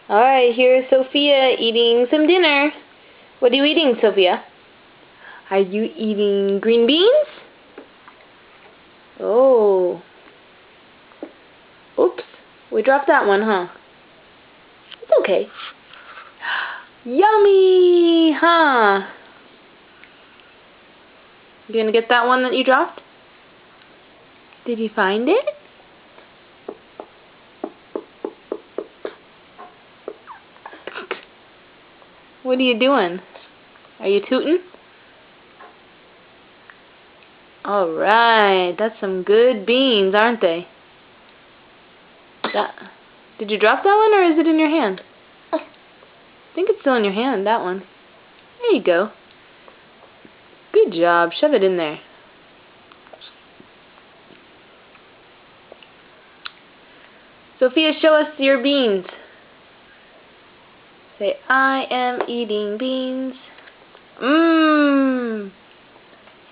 Alright, here's Sophia eating some dinner. What are you eating, Sophia? Are you eating green beans? Oh. Oops. We dropped that one, huh? It's okay. Yummy, huh? You gonna get that one that you dropped? Did you find it? What are you doing? Are you tooting? Alright, that's some good beans, aren't they? Did you drop that one, or is it in your hand? I think it's still in your hand, that one. There you go. Good job. Shove it in there. Sophia, show us your beans. Say, I am eating beans. Mmm.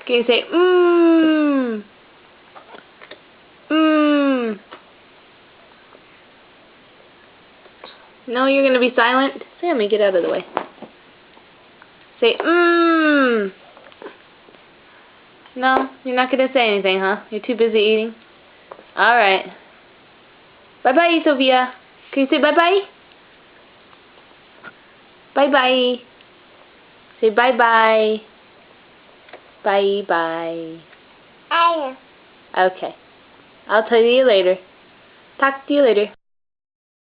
Can you say, mmm? Mmm. No, you're going to be silent? Sammy, get out of the way. Say, mmm. No, you're not going to say anything, huh? You're too busy eating? Alright. Bye-bye, Sophia. Can you say bye-bye? Bye-bye. Say bye-bye. Bye-bye. Okay. I'll tell you later. Talk to you later.